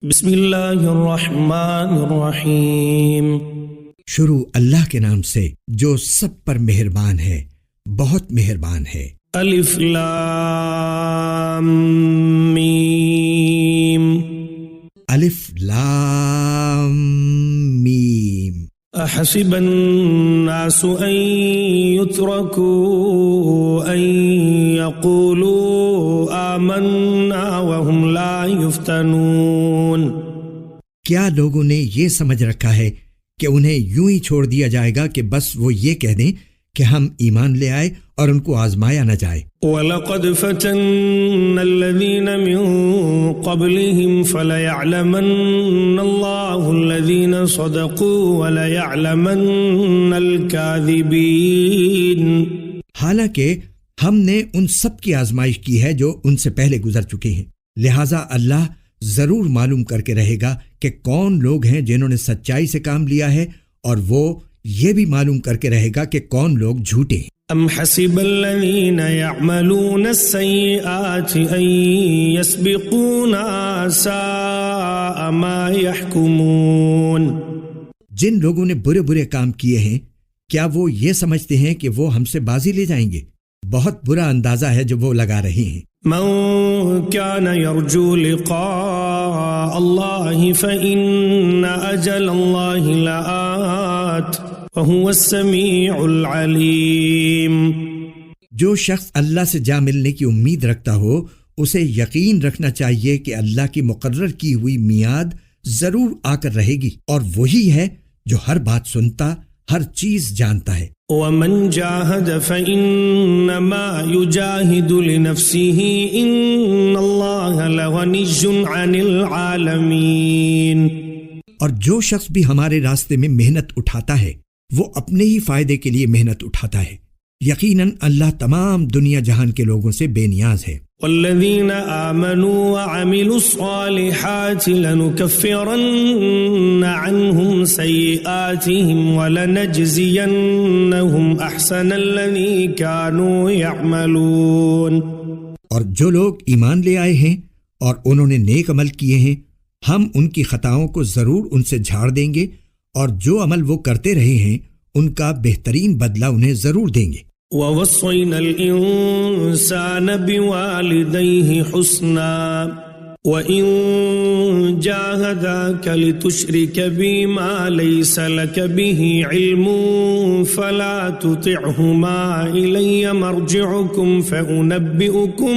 بسم اللہ الرحمن الرحیم۔ شروع اللہ کے نام سے جو سب پر مہربان ہے، بہت مہربان ہے۔ الف لام میم۔ الف لام میم۔ احسب الناس ان يتركوا ان يقولوا آمنا وهم لا يفتنون۔ کیا لوگوں نے یہ سمجھ رکھا ہے کہ انہیں یوں ہی چھوڑ دیا جائے گا کہ بس وہ یہ کہہ دیں کہ ہم ایمان لے آئے اور ان کو آزمایا نہ جائے؟ وَلَقَدْ فَتَنَّ الَّذِينَ مِن قَبْلِهِمْ فَلَيَعْلَمَنَّ اللَّهُ الَّذِينَ صَدَقُوا وَلَيَعْلَمَنَّ الْكَاذِبِينَ۔ حالانکہ ہم نے ان سب کی آزمائش کی ہے جو ان سے پہلے گزر چکے ہیں، لہٰذا اللہ ضرور معلوم کر کے رہے گا کہ کون لوگ ہیں جنہوں نے سچائی سے کام لیا ہے، اور وہ یہ بھی معلوم کر کے رہے گا کہ کون لوگ جھوٹے ہیں۔ ام حسب الذین یعملون السیئات ان یسبقونا ساء ما یحکمون۔ جن لوگوں نے برے برے کام کیے ہیں، کیا وہ یہ سمجھتے ہیں کہ وہ ہم سے بازی لے جائیں گے؟ بہت برا اندازہ ہے جو وہ لگا رہے ہیں۔ من كان يرجو لقاء الله فإن أجل الله لآت وهو السميع العليم۔ جو شخص اللہ سے جا ملنے کی امید رکھتا ہو، اسے یقین رکھنا چاہیے کہ اللہ کی مقرر کی ہوئی میعاد ضرور آ کر رہے گی، اور وہی ہے جو ہر بات سنتا، ہر چیز جانتا ہے۔ ومن جاهد فإنما يجاهد لنفسه إن الله لغني عن العالمين۔ اور جو شخص بھی ہمارے راستے میں محنت اٹھاتا ہے، وہ اپنے ہی فائدے کے لیے محنت اٹھاتا ہے، یقیناً اللہ تمام دنیا جہان کے لوگوں سے بے نیاز ہے۔ والذین آمنوا وعملوا الصالحات لنکفرن عنہم سیئاتہم ولنجزینہم احسن الذی کانوا یعملون۔ اور جو لوگ ایمان لے آئے ہیں اور انہوں نے نیک عمل کیے ہیں، ہم ان کی خطاؤں کو ضرور ان سے جھاڑ دیں گے، اور جو عمل وہ کرتے رہے ہیں ان کا بہترین بدلہ انہیں ضرور دیں گے۔ وَوَصَّيْنَا الْإِنسَانَ بِوَالِدَيْهِ حُسْنًا وَإِن جَاهَدَاكَ لِتُشْرِكَ بِي مَا لَيْسَ لَكَ بِهِ عِلْمٌ فَلَا تُطِعْهُمَا إِلَيَّ مَرْجِعُكُمْ فَأُنَبِّئُكُمْ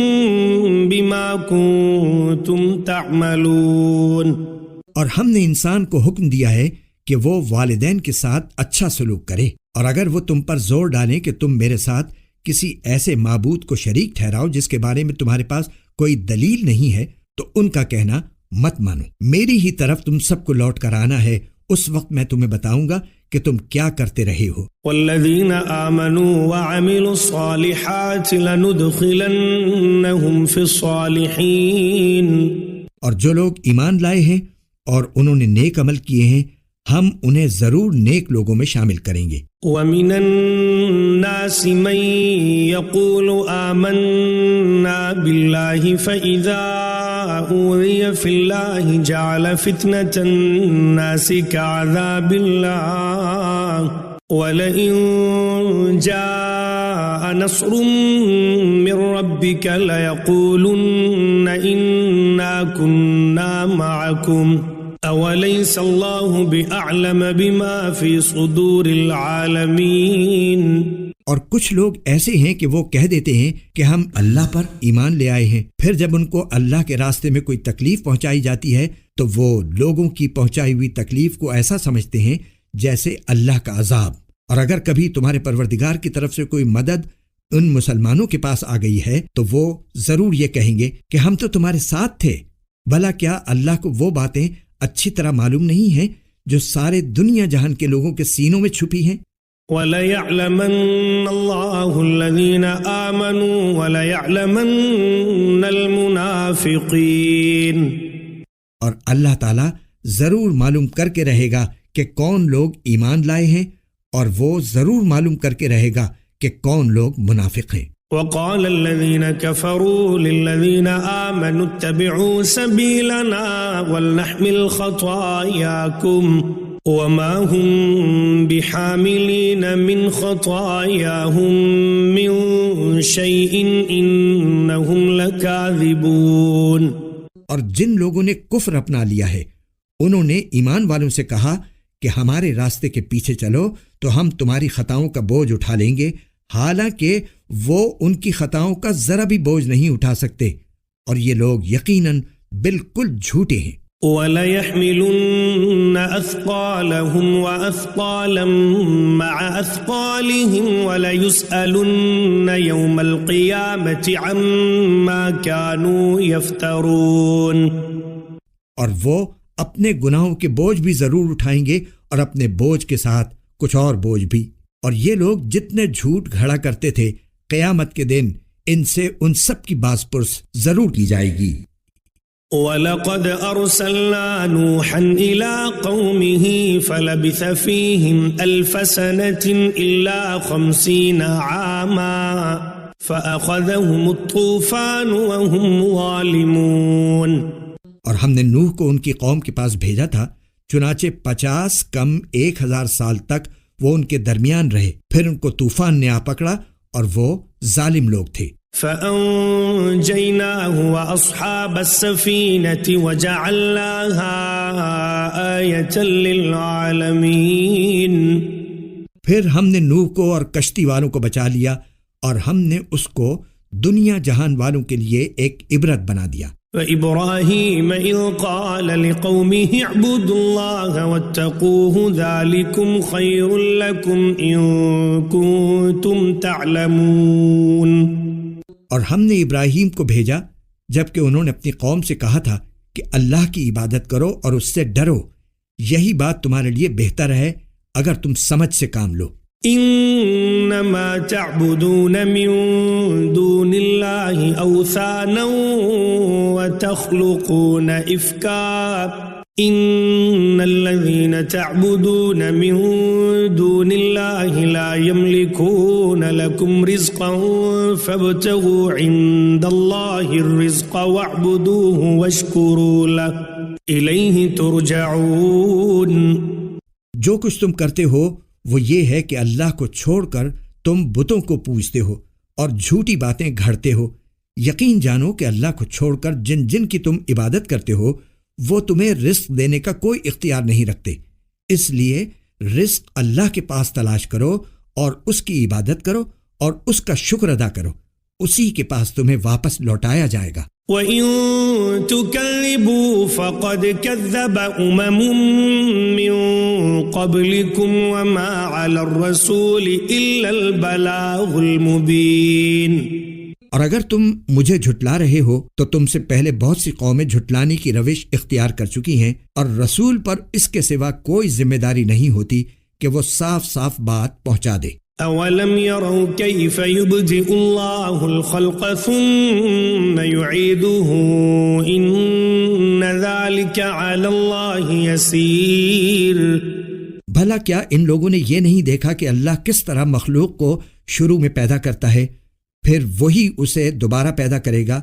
بِمَا كُنتُمْ تَعْمَلُونَ۔ اور ہم نے انسان کو حکم دیا ہے کہ وہ والدین کے ساتھ اچھا سلوک کرے، اور اگر وہ تم پر زور ڈالیں کہ تم میرے ساتھ کسی ایسے معبود کو شریک ٹھہراؤ جس کے بارے میں تمہارے پاس کوئی دلیل نہیں ہے، تو ان کا کہنا مت مانو، میری ہی طرف تم سب کو لوٹ کر آنا ہے، اس وقت میں تمہیں بتاؤں گا کہ تم کیا کرتے رہے ہو۔ والذین آمنوا وعملوا الصالحات لندخلنہم فی الصالحین۔ اور جو لوگ ایمان لائے ہیں اور انہوں نے نیک عمل کیے ہیں، ہم انہیں ضرور نیک لوگوں میں شامل کریں گے۔ وَمِنَ النَّاسِ مَن يَقُولُ آمَنَّا بِاللَّهِ فَإِذَا أُوذِيَ فِي اللَّهِ جَعَلَ فِتْنَةَ النَّاسِ كَعَذَابِ اللَّهِ وَلَئِن جَاءَ نَصْرٌ مِّن رَّبِّكَ لَيَقُولُنَّ إِنَّا كُنَّا مَعَكُمْ اَوَلَيْسَ اللَّهُ بِأَعْلَمَ بِمَا فِي صُدُورِ الْعَالَمِينَ۔ اور کچھ لوگ ایسے ہیں کہ وہ کہہ دیتے ہیں کہ ہم اللہ پر ایمان لے آئے ہیں، پھر جب ان کو اللہ کے راستے میں کوئی تکلیف پہنچائی جاتی ہے تو وہ لوگوں کی پہنچائی ہوئی تکلیف کو ایسا سمجھتے ہیں جیسے اللہ کا عذاب۔ اور اگر کبھی تمہارے پروردگار کی طرف سے کوئی مدد ان مسلمانوں کے پاس آ گئی ہے تو وہ ضرور یہ کہیں گے کہ ہم تو تمہارے ساتھ تھے۔ بھلا کیا اللہ کو وہ باتیں اچھی طرح معلوم نہیں ہیں جو سارے دنیا جہان کے لوگوں کے سینوں میں چھپی ہیں؟ وَلَيَعْلَمَنَّ اللَّهُ الَّذِينَ آمَنُوا وَلَيَعْلَمَنَّ الْمُنَافِقِينَ۔ اور اللہ تعالیٰ ضرور معلوم کر کے رہے گا کہ کون لوگ ایمان لائے ہیں، اور وہ ضرور معلوم کر کے رہے گا کہ کون لوگ منافق ہیں۔ وقال الذين كفروا للذين آمنوا اتبعوا سبيلنا ولنحمل خطاياكم وما هم بحاملين من خطاياهم من شيء إنهم لكاذبون. اور جن لوگوں نے کفر اپنا لیا ہے انہوں نے ایمان والوں سے کہا کہ ہمارے راستے کے پیچھے چلو تو ہم تمہاری خطاؤں کا بوجھ اٹھا لیں گے، حالانکہ وہ ان کی خطاؤں کا ذرا بھی بوجھ نہیں اٹھا سکتے، اور یہ لوگ یقیناً بالکل جھوٹے ہیں. وَلَيَحْمِلُنَّ أَثْقَالَهُمْ وَأَثْقَالًا مَعَ أَثْقَالِهِمْ وَلَيُسْأَلُنَّ يَوْمَ الْقِيَامَةِ عَمَّا كَانُوا يَفْتَرُونَ. اور وہ اپنے گناہوں کے بوجھ بھی ضرور اٹھائیں گے اور اپنے بوجھ کے ساتھ کچھ اور بوجھ بھی. اور یہ لوگ جتنے جھوٹ گھڑا کرتے تھے قیامت کے دن ان سے ان سب کی باز پرس ضرور کی جائے گی. وَلَقَدْ أَرْسَلْنَا نُوحًا إِلَىٰ قَوْمِهِ فَلَبِثَ فِيهِمْ أَلْفَ سَنَةٍ إِلَّا 50 عَامًا فَأَخَذَهُمُ الطُّوفَانُ وَهُمْ ظَالِمُونَ. اور ہم نے نوح کو ان کی قوم کے پاس بھیجا تھا، چنانچہ 50 کم 1000 سال تک وہ ان کے درمیان رہے، پھر ان کو طوفان نے آ پکڑا اور وہ ظالم لوگ تھے. فَأَنجَيْنَاهُ وَأَصْحَابَ السَّفِينَةِ وَجَعَلْنَاهَا آيَةً لِلْعَالَمِينَ. پھر ہم نے نوح کو اور کشتی والوں کو بچا لیا اور ہم نے اس کو دنیا جہان والوں کے لیے ایک عبرت بنا دیا. وَإِبْرَاهِيمَ إِذْ قَالَ لِقَوْمِهِ اعْبُدُوا اللَّهَ وَاتَّقُوهُ ذَلِكُمْ خَيْرٌ لَكُمْ إِن كُنتُمْ تَعْلَمُونَ. اور ہم نے ابراہیم کو بھیجا جبکہ انہوں نے اپنی قوم سے کہا تھا کہ اللہ کی عبادت کرو اور اس سے ڈرو، یہی بات تمہارے لیے بہتر ہے اگر تم سمجھ سے کام لو. انما تعبدون من دون الله اوثانا وتخلقون افكا ان الذين تعبدون من دون الله لا يملكون لكم رزقا فابتغوا عند الله الرزق واعبدوه واشكروا له اليه ترجعون. جو کچھ تم کرتے ہو وہ یہ ہے کہ اللہ کو چھوڑ کر تم بتوں کو پوجتے ہو اور جھوٹی باتیں گھڑتے ہو. یقین جانو کہ اللہ کو چھوڑ کر جن جن کی تم عبادت کرتے ہو وہ تمہیں رزق دینے کا کوئی اختیار نہیں رکھتے، اس لیے رزق اللہ کے پاس تلاش کرو اور اس کی عبادت کرو اور اس کا شکر ادا کرو، اسی کے پاس تمہیں واپس لوٹایا جائے گا. وَإِن تُكَذِّبُوا فَقَدْ كَذَّبَ أُمَمٌ مِّن قَبْلِكُمْ وَمَا عَلَى الرَّسُولِ إِلَّا الْبَلَاغُ الْمُبِينُ. اور اگر تم مجھے جھٹلا رہے ہو تو تم سے پہلے بہت سی قومیں جھٹلانے کی روش اختیار کر چکی ہیں، اور رسول پر اس کے سوا کوئی ذمہ داری نہیں ہوتی کہ وہ صاف صاف بات پہنچا دے. أَوَلَمْ يَرَوْا كَيْفَ يُبْدِئُ اللَّهُ الْخَلْقَ ثُمَّ يُعِيدُهُ إِنَّ ذَلِكَ عَلَى اللَّهِ يَسِيرٌ. بھلا کیا ان لوگوں نے یہ نہیں دیکھا کہ اللہ کس طرح مخلوق کو شروع میں پیدا کرتا ہے پھر وہی اسے دوبارہ پیدا کرے گا؟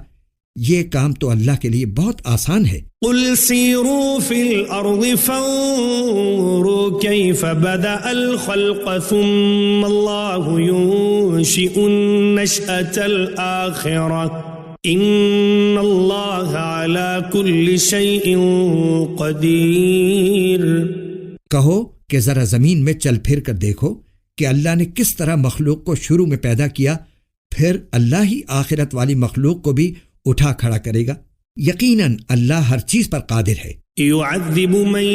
یہ کام تو اللہ کے لیے بہت آسان ہے. قُلْ سِيرُوا فِي الْأَرْضِ فَانظُرُوا كَيْفَ بَدَأَ الْخَلْقَ ثُمَّ اللَّهُ يُنشِئُ النَّشْأَةَ الْآخِرَةَ إِنَّ اللَّهَ عَلَى كُلِّ شَيْءٍ قَدِيرٌ. کہو کہ ذرا زمین میں چل پھر کر دیکھو کہ اللہ نے کس طرح مخلوق کو شروع میں پیدا کیا، پھر اللہ ہی آخرت والی مخلوق کو بھی اٹھا کھڑا کرے گا. یقیناً اللہ ہر چیز پر قادر ہے. يُعَذِّبُ مَن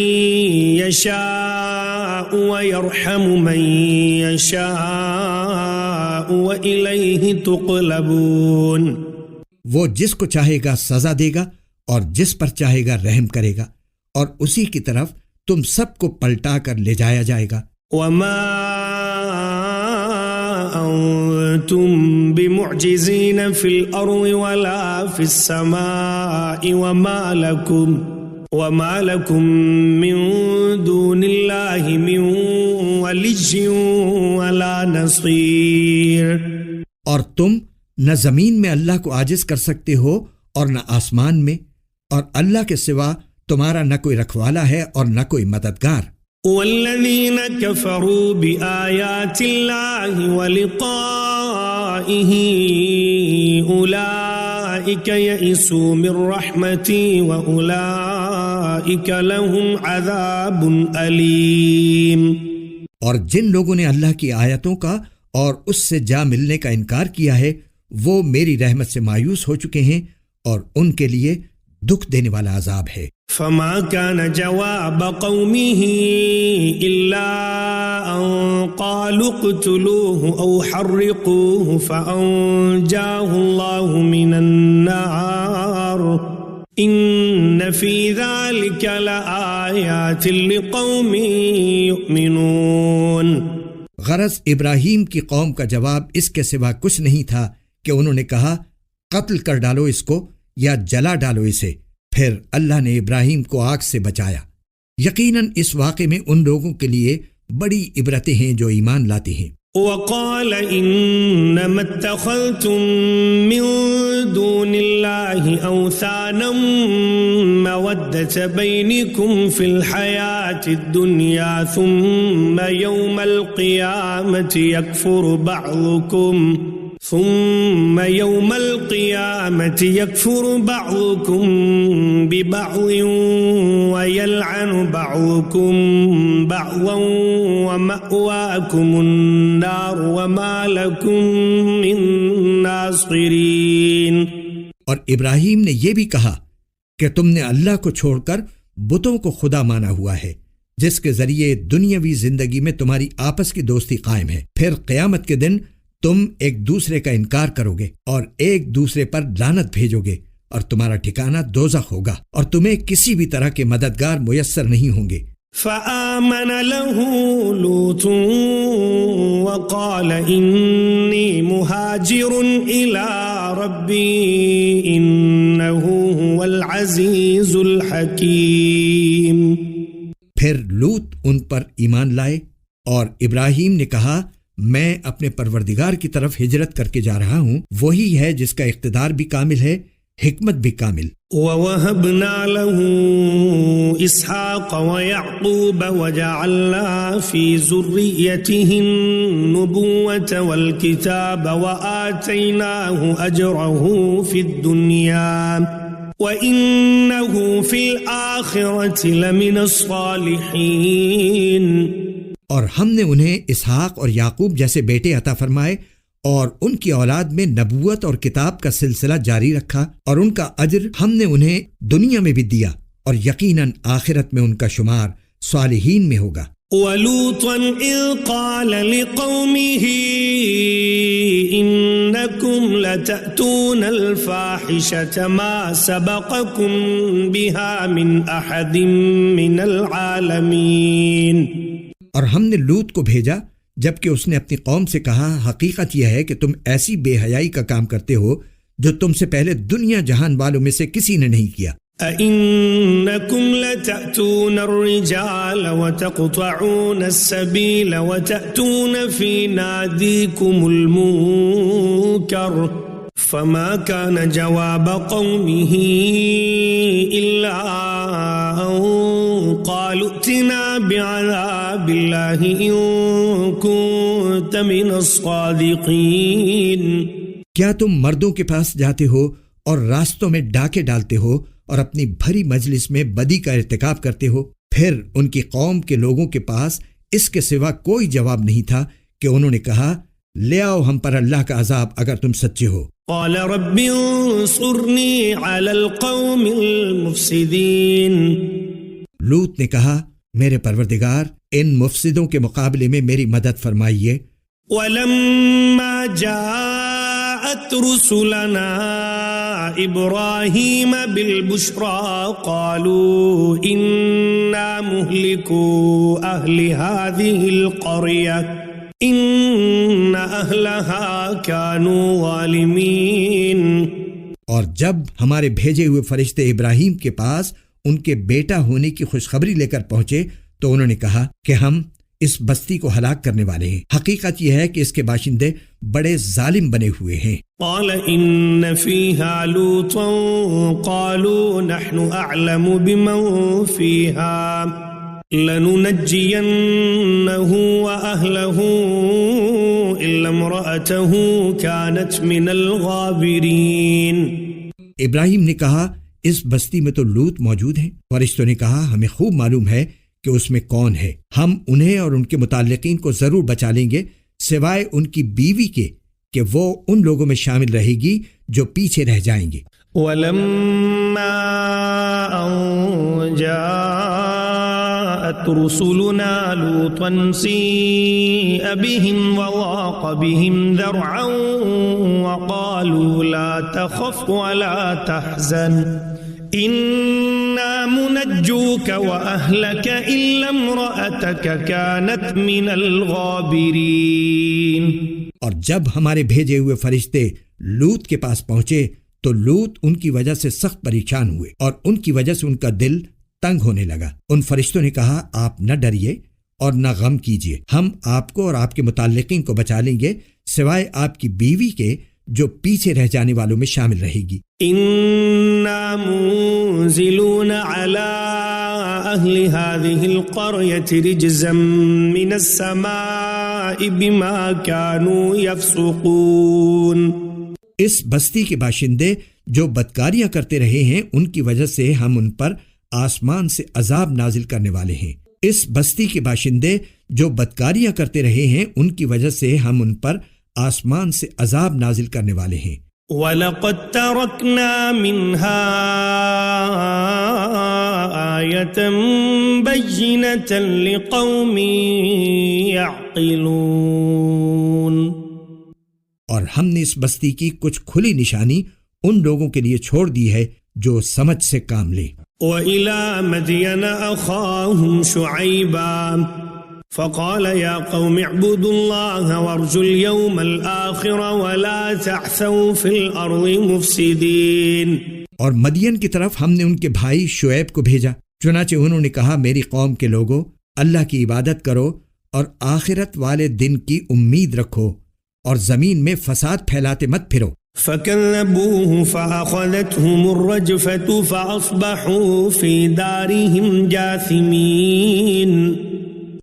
يَشَاءُ وَيَرْحَمُ مَن يَشَاءُ وَإِلَيْهِ تُقْلَبُونَ. وہ جس کو چاہے گا سزا دے گا اور جس پر چاہے گا رحم کرے گا، اور اسی کی طرف تم سب کو پلٹا کر لے جایا جائے گا. وَمَا أَنتُم بِمُعْجِزِينَ فِي الْأَرْضِ وَلَا فِي السَّمَاءِ وَمَا لَكُم مِّن دُونِ اللَّهِ مِن وَلِيٍّ وَلَا نَصِيرٍ. اور تم نہ زمین میں اللہ کو عاجز کر سکتے ہو اور نہ آسمان میں، اور اللہ کے سوا تمہارا نہ کوئی رکھوالا ہے اور نہ کوئی مددگار۔ والذین کفروا بآیات اللہ ولقائہ اولئک یئسوا من رحمتی واولئک لهم عذاب علیم۔ اور جن لوگوں نے اللہ کی آیتوں کا اور اس سے جا ملنے کا انکار کیا ہے وہ میری رحمت سے مایوس ہو چکے ہیں اور ان کے لیے دکھ دینے والا عذاب ہے۔ فما كان جواب قومه إلا أن قالوا اقتلوه أو حرقوه فأنجاه الله من النار إن في ذلك لآيات لقوم يؤمنون۔ غرض ابراہیم کی قوم کا جواب اس کے سوا کچھ نہیں تھا کہ انہوں نے کہا قتل کر ڈالو اس کو یا جلا ڈالو اسے، پھر اللہ نے ابراہیم کو آگ سے بچایا۔ یقیناً اس واقعے میں ان لوگوں کے لیے بڑی عبرتیں ہیں جو ایمان لاتے ہیں۔ وقال انما اتخذتم من دون الله اوثانا مودة بينكم في الحياة الدنيا ثم يوم القيامة يكفر بعضكم ببعض ويلعن بعضكم بعضا ومأواكم النار وما لكم من ناصرين۔ اور ابراہیم نے یہ بھی کہا کہ تم نے اللہ کو چھوڑ کر بتوں کو خدا مانا ہوا ہے، جس کے ذریعے دنیاوی زندگی میں تمہاری آپس کی دوستی قائم ہے، پھر قیامت کے دن تم ایک دوسرے کا انکار کرو گے اور ایک دوسرے پر لعنت بھیجو گے، اور تمہارا ٹھکانہ دوزخ ہوگا اور تمہیں کسی بھی طرح کے مددگار میسر نہیں ہوں گے۔ فآمن له لوط وقال انی مہاجر الی ربی انہ هو العزیز الحکیم۔ پھر لوط ان پر ایمان لائے اور ابراہیم نے کہا میں اپنے پروردگار کی طرف ہجرت کر کے جا رہا ہوں، وہی ہے جس کا اقتدار بھی کامل ہے، حکمت بھی کامل۔ وَوَهَبْنَا لَهُ إِسْحَاقَ وَيَعْقُوبَ وَجَعَلْنَا فِي ذُرِّيَّتِهِ النُّبُوَّةَ وَالْكِتَابَ وَآتَيْنَاهُ أَجْرَهُ فِي الدُّنْيَا وَإِنَّهُ فِي الْآخِرَةِ لَمِنَ الصَّالِحِينَ۔ اور ہم نے انہیں اسحاق اور یعقوب جیسے بیٹے عطا فرمائے اور ان کی اولاد میں نبوت اور کتاب کا سلسلہ جاری رکھا، اور ان کا اجر ہم نے انہیں دنیا میں بھی دیا، اور یقیناً آخرت میں ان کا شمار صالحین میں ہوگا۔ وَلُوطًا إِذْ قَالَ لِقَوْمِهِ إِنَّكُمْ لَتَأْتُونَ الْفَاحِشَةَ مَا سَبَقَكُمْ بِهَا مِنْ أَحَدٍ مِّنَ الْعَالَمِينَ۔ اور ہم نے لوط کو بھیجا جبکہ اس نے اپنی قوم سے کہا حقیقت یہ ہے کہ تم ایسی بے حیائی کا کام کرتے ہو جو تم سے پہلے دنیا جہان والوں میں سے کسی نے نہیں کیا۔ أَإِنَّكُمْ لَتَأْتُونَ الرِّجَالَ وَتَقْطَعُونَ السَّبِيلَ وَتَأْتُونَ فِي نَادِيكُمُ الْمُنكَرَ فَمَا كَانَ جَوَابَ قَوْمِهِ إِلَّا أَن قَالُوا ائْتِنَا بِعَذَابِ اللَّهِ إِن كُنتَ مِنَ الصَّادِقِينَ۔ کیا تم مردوں کے پاس جاتے ہو اور راستوں میں ڈاکے ڈالتے ہو اور اپنی بھری مجلس میں بدی کا ارتکاب کرتے ہو؟ پھر ان کی قوم کے لوگوں کے پاس اس کے سوا کوئی جواب نہیں تھا کہ انہوں نے کہا لے آؤ ہم پر اللہ کا عذاب اگر تم سچے ہو۔ قال رب انصرنی علی القوم المفسدین۔ لوط نے کہا میرے پروردگار ان مفسدوں کے مقابلے میں میری مدد فرمائیے۔ وَلَمَّا جَاءَتْ رُسُلَنَا إِبْرَاهِيمَ بِالْبُشْرَى قَالُوا إِنَّا مُهْلِكُو أَهْلِ هَذِهِ الْقَرْيَةِ إِنَّ أَهْلَهَا كَانُوا ظَالِمِينَ۔ اور جب ہمارے بھیجے ہوئے فرشتے ابراہیم کے پاس ان کے بیٹا ہونے کی خوشخبری لے کر پہنچے تو انہوں نے کہا کہ ہم اس بستی کو ہلاک کرنے والے ہیں۔ حقیقت یہ ہے کہ اس کے باشندے بڑے ظالم بنے ہوئے ہیں۔ قال إن فيها لوطا قالوا نحن أعلم بمن فيها لننجينه وأهله إلا امرأته كانت من الغابرين۔ ابراہیم نے کہا اس بستی میں تو لوط موجود ہیں۔ فرشتوں نے کہا ہمیں خوب معلوم ہے کہ اس میں کون ہے، ہم انہیں اور ان کے متعلقین کو ضرور بچا لیں گے سوائے ان کی بیوی کے کہ وہ ان لوگوں میں شامل رہے گی جو پیچھے رہ جائیں گے۔ ولما أن جاءت رسلنا لوطا سيء بهم وضاق بهم ذرعا وقالوا لا تخف ولا تحزن إنا منجوك وأهلك إلا امرأتك كانت من الغابرين۔ اور جب ہمارے بھیجے ہوئے فرشتے لوط کے پاس پہنچے تو لوط ان کی وجہ سے سخت پریشان ہوئے اور ان کی وجہ سے ان کا دل تنگ ہونے لگا۔ ان فرشتوں نے کہا آپ نہ ڈریے اور نہ غم کیجیے، ہم آپ کو اور آپ کے متعلقین کو بچا لیں گے سوائے آپ کی بیوی کے جو پیچھے رہ جانے والوں میں شامل رہے گی۔ إنا منزلون على أهل هذه القرية رجزا من السماء بما كانوا يفسقون۔ اس بستی کے باشندے جو بدکاریاں کرتے رہے ہیں ان کی وجہ سے ہم ان پر آسمان سے عذاب نازل کرنے والے ہیں۔ اس بستی کے باشندے جو بدکاریاں کرتے رہے ہیں ان کی وجہ سے ہم ان پر آسمان سے عذاب نازل کرنے والے ہیں۔ وَلَقَدْ تَرَكْنَا مِنْهَا آيَةً بَيِّنَةً لِقَوْمٍ يَعْقِلُونَ۔ اور ہم نے اس بستی کی کچھ کھلی نشانی ان لوگوں کے لیے چھوڑ دی ہے جو سمجھ سے کام لیں۔ وَإِلَى مَدْيَنَ أَخَاهُمْ شُعَيْبًا فقال يا قوم اعبدوا الله وارجوا اليوم الآخر ولا تعثوا في الأرض مفسدين۔ اور مدین کی طرف ہم نے ان کے بھائی شعیب کو بھیجا، چنانچہ انہوں نے کہا میری قوم کے لوگوں اللہ کی عبادت کرو اور آخرت والے دن کی امید رکھو اور زمین میں فساد پھیلاتے مت پھرو۔ فكذبوه فأخذتهم الرجفة فأصبحوا في دارهم جاثمين۔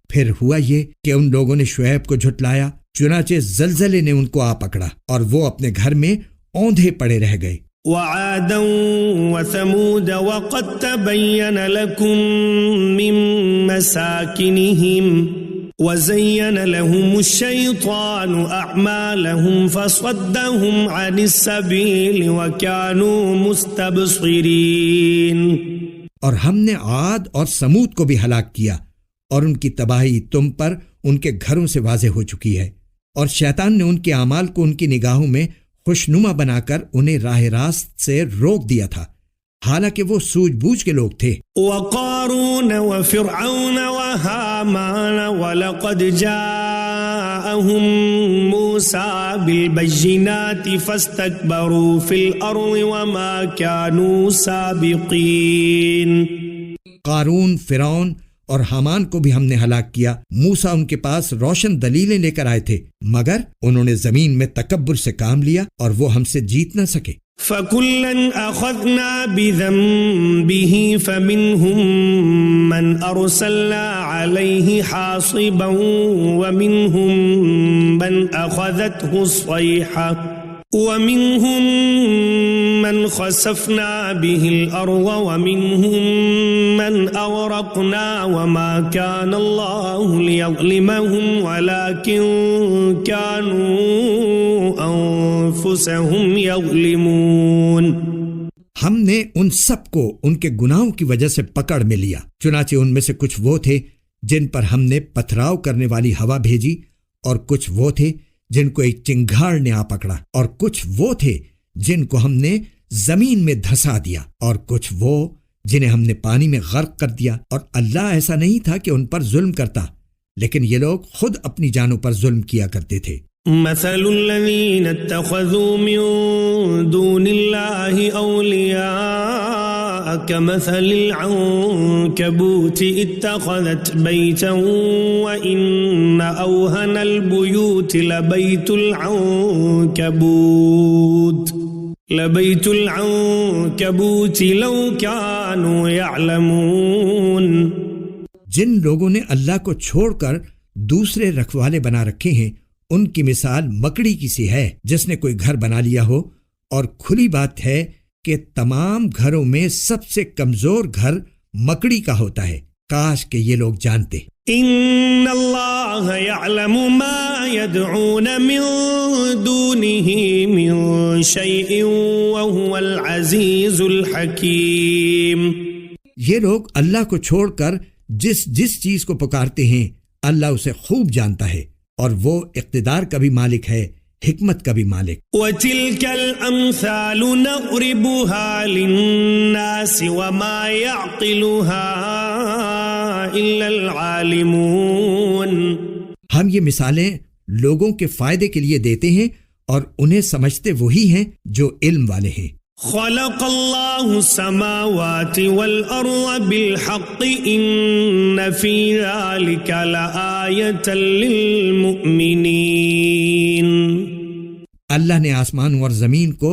پھر ہوا یہ کہ ان لوگوں نے شعیب کو جھٹلایا، چنانچہ زلزلے نے ان کو آ پکڑا اور وہ اپنے گھر میں اوندھے پڑے رہ گئے۔ وعادا وثمود وقد تبين لكم من مساكنهم وزين لهم الشيطان أعمالهم فصدهم عن السبيل وكانوا مستبصرين۔ اور ہم نے عاد اور سمود کو بھی ہلاک کیا اور ان کی تباہی تم پر ان کے گھروں سے واضح ہو چکی ہے، اور شیطان نے ان کے اعمال کو ان کی نگاہوں میں خوشنما بنا کر انہیں راہ راست سے روک دیا تھا، حالانکہ وہ سوجھ بوجھ کے لوگ تھے۔ وقارون وفرعون وهامان ولقد جاءهم موسى بالبينات فاستكبروا في الأرض وما كانوا سابقين۔ قارون، فرعون اور حامان کو بھی ہم نے ہلاک کیا۔ موسیٰ ان کے پاس روشن دلیلیں لے کر آئے تھے مگر انہوں نے زمین میں تکبر سے کام لیا اور وہ ہم سے جیت نہ سکے۔ فَكُلًّا أَخَذْنَا بِذَنبِهِ فَمِنْهُمْ مَنْ أَرْسَلْنَا عَلَيْهِ حَاصِبًا وَمِنْهُمْ مَنْ أَخَذَتْهُ الصَّيْحَةُ وَمِنْهُمْ مَنْ خَسَفْنَا بِهِ الْأَرْضَ وَمِنْهُمْ مَنْ أَغْرَقْنَا وَمَا كَانَ اللَّهُ لِيَظْلِمَهُمْ وَلَكِنْ كَانُوا أَنفُسَهُمْ يَظْلِمُونَ۔ ہم نے ان سب کو ان کے گناہوں کی وجہ سے پکڑ میں لیا، چنانچہ ان میں سے کچھ وہ تھے جن پر ہم نے پتھراؤ کرنے والی ہوا بھیجی، اور کچھ وہ تھے جن کو ایک چنگھاڑ نے آ پکڑا، اور کچھ وہ تھے جن کو ہم نے زمین میں دھسا دیا، اور کچھ وہ جنہیں ہم نے پانی میں غرق کر دیا۔ اور اللہ ایسا نہیں تھا کہ ان پر ظلم کرتا، لیکن یہ لوگ خود اپنی جانوں پر ظلم کیا کرتے تھے۔ مثل الذين اتخذوا من دون الله أولياء كمثل العنكبوت اتخذت بيتا وإن أوهن البيوت لبيت العنكبوت لو كانوا يعلمون. جن لوگوں نے اللہ کو چھوڑ کر دوسرے رکھوالے بنا رکھے ہیں ان کی مثال مکڑی کی سی ہے جس نے کوئی گھر بنا لیا ہو، اور کھلی بات ہے کہ تمام گھروں میں سب سے کمزور گھر مکڑی کا ہوتا ہے. کاش کہ یہ لوگ جانتے. ان اللہ یعلم ما يدعون من دونه من شيء وهو العزیز الحکیم. یہ لوگ اللہ کو چھوڑ کر جس چیز کو پکارتے ہیں اللہ اسے خوب جانتا ہے، اور وہ اقتدار کا بھی مالک ہے، حکمت کا بھی مالک. وَتِلْكَ الْأَمْثَالُ نَضْرِبُهَا لِلنَّاسِ وَمَا يَعْقِلُهَا إِلَّا الْعَالِمُونَ. ہم یہ مثالیں لوگوں کے فائدے کے لیے دیتے ہیں اور انہیں سمجھتے وہی ہیں جو علم والے ہیں. خلق اللہ السماوات والارض بالحق ان فی ذلک لآیۃ للمؤمنین. اللہ نے آسمان اور زمین کو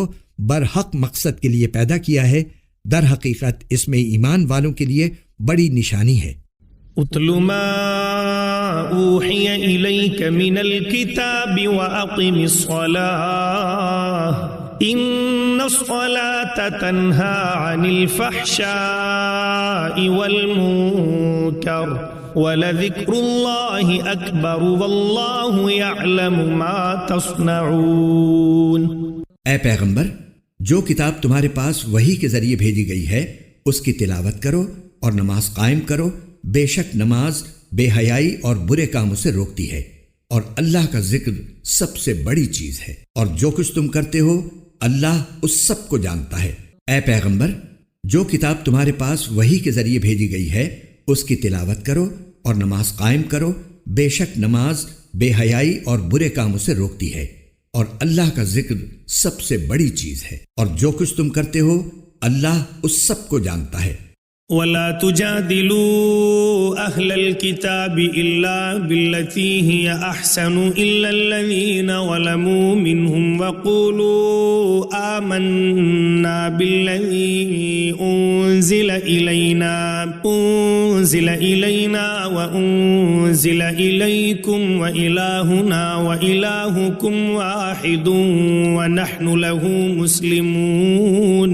برحق مقصد کے لیے پیدا کیا ہے، در حقیقت اس میں ایمان والوں کے لیے بڑی نشانی ہے. اتل ما اوحی الیک من الکتاب واقم الصلاۃ ان الصلاة تنہى عن الفحشاء والمنکر ولذکر اللہ اکبر واللہ یعلم ما تصنعون. اے پیغمبر، جو کتاب تمہارے پاس وحی کے ذریعے بھیجی گئی ہے اس کی تلاوت کرو اور نماز قائم کرو. بے شک نماز بے حیائی اور برے کاموں سے روکتی ہے، اور اللہ کا ذکر سب سے بڑی چیز ہے، اور جو کچھ تم کرتے ہو اللہ اس سب کو جانتا ہے. اے پیغمبر، جو کتاب تمہارے پاس وحی کے ذریعے بھیجی گئی ہے اس کی تلاوت کرو اور نماز قائم کرو. بے شک نماز بے حیائی اور برے کاموں سے روکتی ہے، اور اللہ کا ذکر سب سے بڑی چیز ہے، اور جو کچھ تم کرتے ہو اللہ اس سب کو جانتا ہے. وَلَا تُجَادِلُوا أَهْلَ الْكِتَابِ إِلَّا بِالَّتِي هِيَ أَحْسَنُ إِلَّا الَّذِينَ ظَلَمُوا مِنْهُمْ وَقُولُوا آمَنَّا بِالَّذِي أُنزِلَ إِلَيْنَا وَأُنزِلَ إِلَيْكُمْ وَإِلَٰهُنَا وَإِلَٰهُكُمْ وَاحِدٌ وَنَحْنُ لَهُ مُسْلِمُونَ.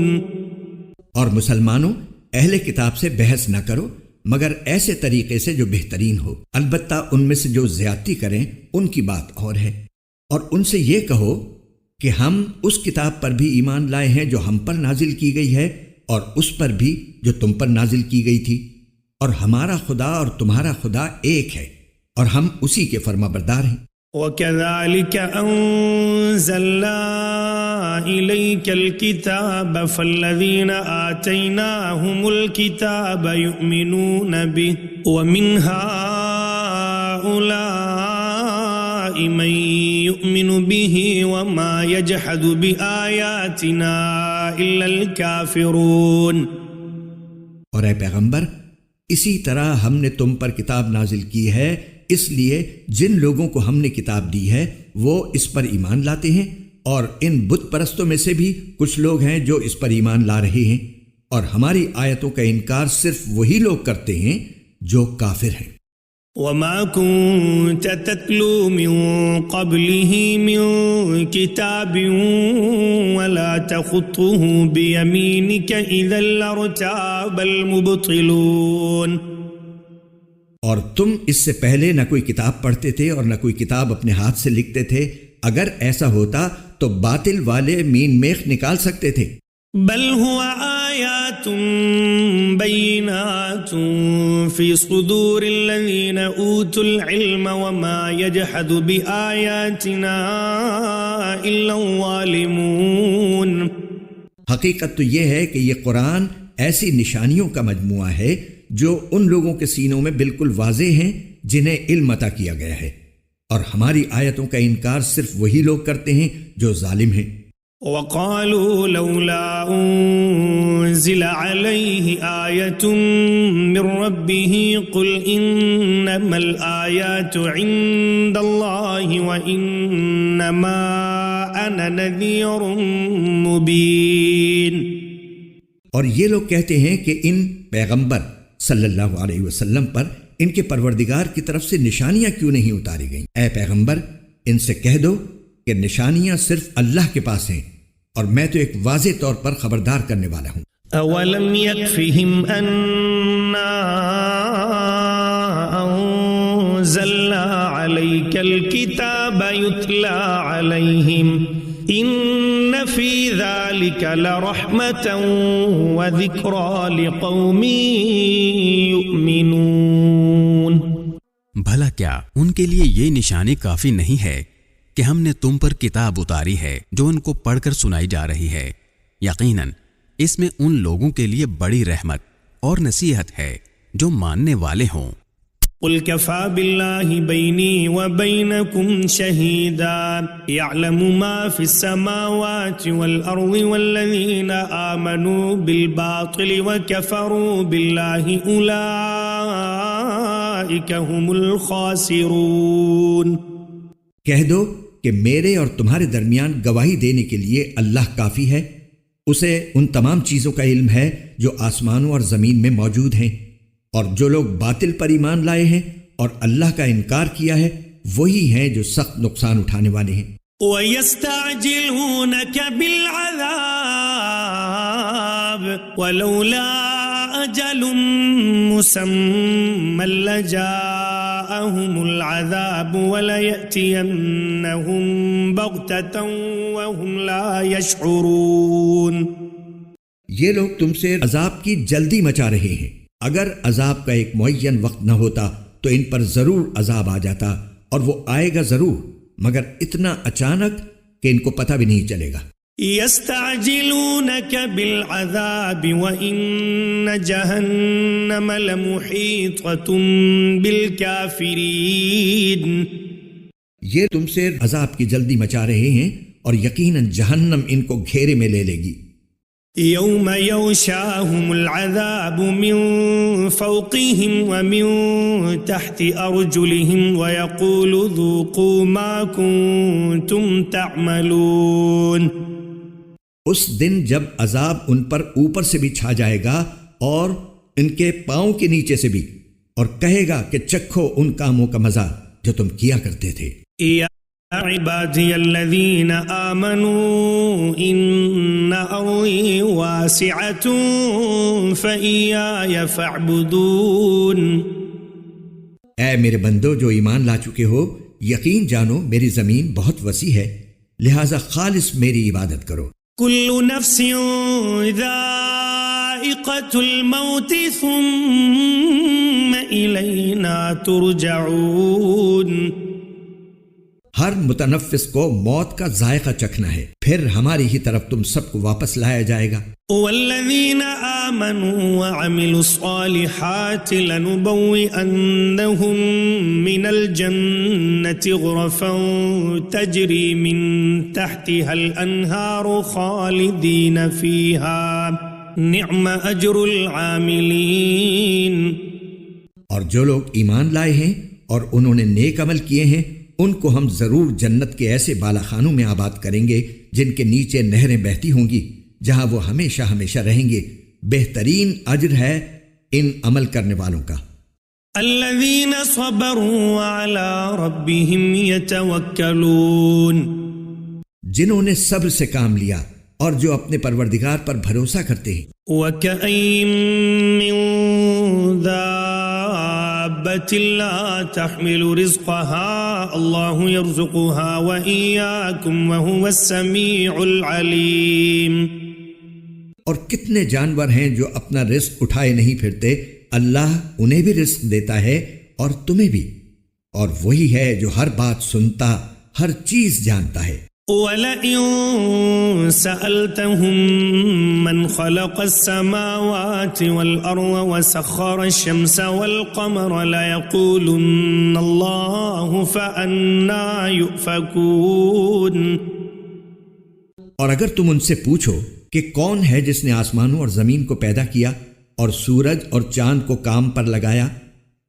اور مسلمانوں، اہل کتاب سے بحث نہ کرو مگر ایسے طریقے سے جو بہترین ہو. البتہ ان میں سے جو زیادتی کریں ان کی بات اور ہے. اور ان سے یہ کہو کہ ہم اس کتاب پر بھی ایمان لائے ہیں جو ہم پر نازل کی گئی ہے، اور اس پر بھی جو تم پر نازل کی گئی تھی، اور ہمارا خدا اور تمہارا خدا ایک ہے، اور ہم اسی کے فرما بردار ہیں. وَكَذَلِكَ أَنزَلْنَا إِلَيْكَ الْكِتَابَ فَالَّذِينَ آتَيْنَاهُمُ الْكِتَابَ يُؤْمِنُونَ بِهِ وَمِنْ هَؤُلَاءِ مَن يُؤْمِنُ بِهِ وَمَا يَجْحَدُ بِآيَاتِنَا إِلَّا الْكَافِرُونَ. اور اے پیغمبر، اسی طرح ہم نے تم پر کتاب نازل کی ہے، اس لیے جن لوگوں کو ہم نے کتاب دی ہے وہ اس پر ایمان لاتے ہیں، اور ان بت پرستوں میں سے بھی کچھ لوگ ہیں جو اس پر ایمان لا رہے ہیں، اور ہماری آیتوں کا انکار صرف وہی لوگ کرتے ہیں جو کافر ہیں. وَمَا كُنْتَ تَتْلُو مِن قَبْلِهِ مِن كِتَابٍ وَلَا تَخُطُّهُ بِيَمِينِكَ إِذًا لَّارْتَابَ الْمُبْطِلُونَ. اور تم اس سے پہلے نہ کوئی کتاب پڑھتے تھے اور نہ کوئی کتاب اپنے ہاتھ سے لکھتے تھے. اگر ایسا ہوتا تو باطل والے مین میخ نکال سکتے تھے. بل هو آیات بینات فی صدور الذین اوتوا العلم وما یجحد بآیاتنا الا الظالمون. حقیقت تو یہ ہے کہ یہ قرآن ایسی نشانیوں کا مجموعہ ہے جو ان لوگوں کے سینوں میں بالکل واضح ہیں جنہیں علم عطا کیا گیا ہے، اور ہماری آیتوں کا انکار صرف وہی لوگ کرتے ہیں جو ظالم ہیں. وقالوا لولا أنزل عليه آية من ربه قل إنما الآيات عند الله وإنما أنا نذير مبين. اور یہ لوگ کہتے ہیں کہ ان پیغمبر صلی اللہ علیہ وسلم پر ان کے پروردگار کی طرف سے نشانیاں کیوں نہیں اتاری گئیں؟ اے پیغمبر ان سے کہہ دو کہ نشانیاں صرف اللہ کے پاس ہیں اور میں تو ایک واضح طور پر خبردار کرنے والا ہوں. اولم يكفهم أنا أنزلنا عليك الكتاب يتلى عليهم إن في ذلك لرحمة وذكرى لقوم يؤمنون. بھلا کیا ان کے لیے یہ نشانی کافی نہیں ہے کہ ہم نے تم پر کتاب اتاری ہے جو ان کو پڑھ کر سنائی جا رہی ہے؟ یقیناً اس میں ان لوگوں کے لیے بڑی رحمت اور نصیحت ہے جو ماننے والے ہوں. قل كفى بالله بيني وبينكم شهيدا يعلم ما في السماوات والأرض والذين آمنوا بالباطل وكفروا بالله أولئك هم الخاسرون. کہہ دو کہ میرے اور تمہارے درمیان گواہی دینے کے لیے اللہ کافی ہے. اسے ان تمام چیزوں کا علم ہے جو آسمانوں اور زمین میں موجود ہیں، اور جو لوگ باطل پر ایمان لائے ہیں اور اللہ کا انکار کیا ہے وہی ہیں جو سخت نقصان اٹھانے والے ہیں. وَيَسْتَعْجِلُونَكَ بِالْعَذَابِ وَلَوْلَا أَجَلٌ مُّسَمًّى لَّجَاءَهُمُ الْعَذَابُ وَلَيَأْتِيَنَّهُم بَغْتَةً وَهُمْ لَا يَشْعُرُونَ. یہ لوگ تم سے عذاب کی جلدی مچا رہے ہیں. اگر عذاب کا ایک معین وقت نہ ہوتا تو ان پر ضرور عذاب آ جاتا، اور وہ آئے گا ضرور، مگر اتنا اچانک کہ ان کو پتہ بھی نہیں چلے گا. يستعجلونك بالعذاب وإن جهنم لمحيطة بالكافرين. یہ تم سے عذاب کی جلدی مچا رہے ہیں اور یقیناً جہنم ان کو گھیرے میں لے لے گی. يوم يغشاهم العذاب من فوقهم ومن تحت أرجلهم ويقول ذوقوا ما كنتم تعملون. اس دن جب عذاب ان پر اوپر سے بھی چھا جائے گا اور ان کے پاؤں کے نیچے سے بھی، اور کہے گا کہ چکھو ان کاموں کا مزہ جو تم کیا کرتے تھے. عبادی الذین آمنوا ان ارضی واسعۃ فإیایا فاعبدون. اے میرے بندو جو ایمان لا چکے ہو، یقین جانو میری زمین بہت وسیع ہے، لہذا خالص میری عبادت کرو. کل نفس ذائقۃ الموت ثم الینا ترجعون. ہر متنفس کو موت کا ذائقہ چکھنا ہے، پھر ہماری ہی طرف تم سب کو واپس لایا جائے گا. والذین آمنوا وعملوا الصالحات لنبوئنهم من الجنة غرفا تجری من تحتها الانہار خالدین فیہا نعم اجر العاملین. اور جو لوگ ایمان لائے ہیں اور انہوں نے نیک عمل کیے ہیں ان کو ہم ضرور جنت کے ایسے بالا خانوں میں آباد کریں گے جن کے نیچے نہریں بہتی ہوں گی، جہاں وہ ہمیشہ ہمیشہ رہیں گے. بہترین اجر ہے ان عمل کرنے والوں کا. الذین صبروا وعلی ربهم یتوکلون. جنہوں نے صبر سے کام لیا اور جو اپنے پروردگار پر بھروسہ کرتے ہیں. وَكَأَيٍّ مِّن دَابَّةٍ لَّا تَحْمِلُ رِزْقَهَا اللَّهُ يَرْزُقُهَا وَإِيَّاكُمْ وَهُوَ السَّمِيعُ الْعَلِيمُ. اور کتنے جانور ہیں جو اپنا رزق اٹھائے نہیں پھرتے، اللہ انہیں بھی رزق دیتا ہے اور تمہیں بھی، اور وہی ہے جو ہر بات سنتا، ہر چیز جانتا ہے. وَلَئِن سَأَلْتَهُم مَّنْ خَلَقَ السَّمَاوَاتِ وَالْأَرْضَ وَسَخَّرَ الشَّمْسَ وَالْقَمَرَ لَيَقُولُنَّ اللَّهُ فَأَنَّىٰ يُؤْفَكُونَ. اور اگر تم ان سے پوچھو کہ کون ہے جس نے آسمانوں اور زمین کو پیدا کیا اور سورج اور چاند کو کام پر لگایا،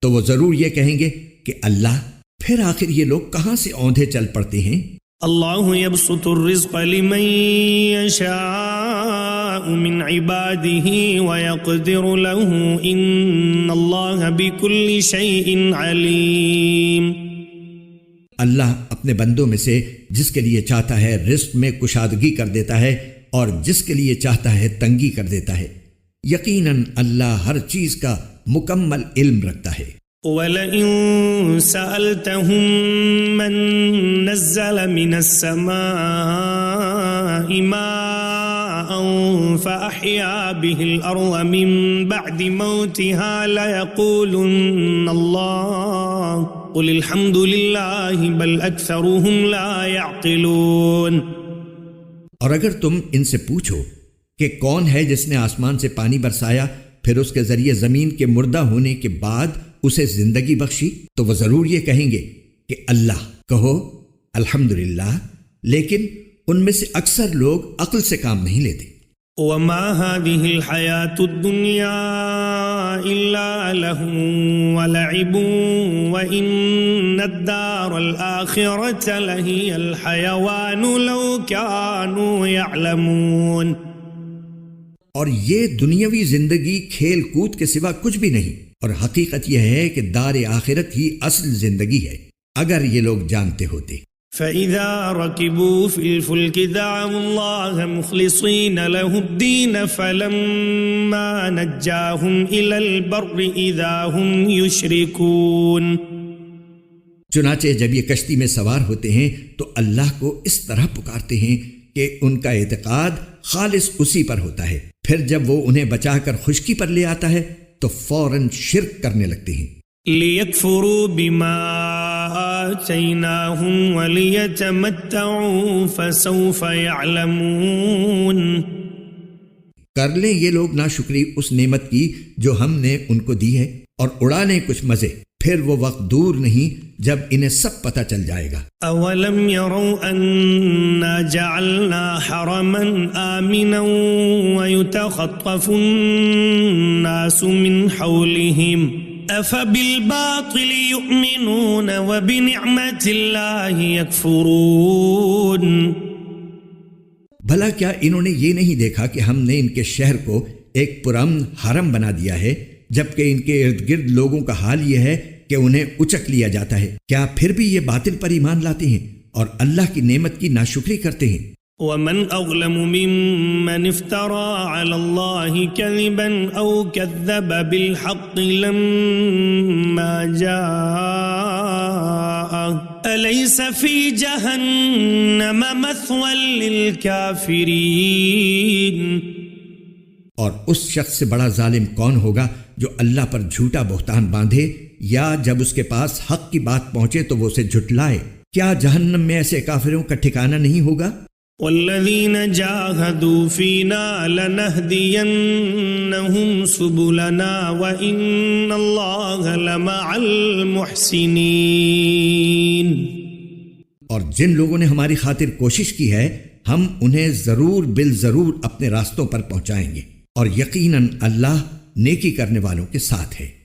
تو وہ ضرور یہ کہیں گے کہ اللہ، پھر آخر یہ لوگ کہاں سے اوندھے چل پڑتے ہیں؟ اللہ يبسط الرزق لمن يشاء من عباده ويقدر له ان اللہ بكل شيء علیم۔ اللہ اپنے بندوں میں سے جس کے لیے چاہتا ہے رزق میں کشادگی کر دیتا ہے اور جس کے لیے چاہتا ہے تنگی کر دیتا ہے۔ یقیناً اللہ ہر چیز کا مکمل علم رکھتا ہے۔ وَلَئِن سَأَلْتَهُم مَّن نَّزَّلَ مِنَ السَّمَاءِ مَاءً فَأَحْيَا بِهِ الْأَرْضَ مِن بَعْدِ مَوْتِهَا لَيَقُولُنَّ اللَّهُ قُلِ الْحَمْدُ لِلَّهِ بَلْ أَكْثَرُهُمْ لَا يَعْقِلُونَ۔ اور اگر تم ان سے پوچھو کہ کون ہے جس نے آسمان سے پانی برسایا پھر اس کے ذریعے زمین کے مردہ ہونے کے بعد اسے زندگی بخشی، تو وہ ضرور یہ کہیں گے کہ اللہ۔ کہو الحمدللہ، لیکن ان میں سے اکثر لوگ عقل سے کام نہیں لیتے۔ وَمَا هَذِهِ الْحَيَاةُ الدُّنْيَا إِلَّا لَهْوٌ وَلَعِبٌ وَإِنَّ الدَّارَ الْآخِرَةَ لَهِيَ الْحَيَوَانُ لَوْ كَانُوا يَعْلَمُونَ۔ اور یہ دنیاوی زندگی کھیل کود کے سوا کچھ بھی نہیں، اور حقیقت یہ ہے کہ دار آخرت ہی اصل زندگی ہے، اگر یہ لوگ جانتے ہوتے۔ فَإِذَا رَكِبُوا فِي الْفُلْكِ دَعَوُا اللَّهَ مُخْلِصِينَ لَهُ الدِّينَ فَلَمَّا نَجَّاهُمْ إِلَى الْبَرِّ إِذَا هُمْ يُشْرِكُونَ۔ چنانچہ جب یہ کشتی میں سوار ہوتے ہیں تو اللہ کو اس طرح پکارتے ہیں کہ ان کا اعتقاد خالص اسی پر ہوتا ہے، پھر جب وہ انہیں بچا کر خشکی پر لے آتا ہے تو فوراً شرک کرنے لگتے ہیں۔ لِيَكْفُرُوا بِمَا آتَيْنَاهُمْ وَلِيَتَمَتَّعُوا فَسَوْفَ يَعْلَمُونَ۔ کر لیں یہ لوگ ناشکری اس نعمت کی جو ہم نے ان کو دی ہے، اور اڑا لیں کچھ مزے، پھر وہ وقت دور نہیں جب انہیں سب پتہ چل جائے گا۔ اولم يروا انا جعلنا حرما آمنا ويتخطف الناس من حولهم افبالباطل يؤمنون وبنعمة الله يكفرون۔ بھلا کیا انہوں نے یہ نہیں دیکھا کہ ہم نے ان کے شہر کو ایک پرامن حرم بنا دیا ہے، جبکہ ان کے ارد گرد لوگوں کا حال یہ ہے کہ انہیں اچک لیا جاتا ہے؟ کیا پھر بھی یہ باطل پر ایمان لاتے ہیں اور اللہ کی نعمت کی ناشکری کرتے ہیں؟ ومن اظلم ممن افترى على الله كذبا او كذب بالحق لما جاء اليس في جهنم مثوى للكافرين۔ اور اس شخص سے بڑا ظالم کون ہوگا جو اللہ پر جھوٹا بہتان باندھے، یا جب اس کے پاس حق کی بات پہنچے تو وہ اسے جھٹلائے؟ کیا جہنم میں ایسے کافروں کا ٹھکانہ نہیں ہوگا؟ والذین جاہدوا فینا لنہدینہم سبلنا وان اللہ لمع المحسنین۔ اور جن لوگوں نے ہماری خاطر کوشش کی ہے ہم انہیں ضرور بالضرور اپنے راستوں پر پہنچائیں گے، اور یقیناً اللہ نیکی کرنے والوں کے ساتھ ہے۔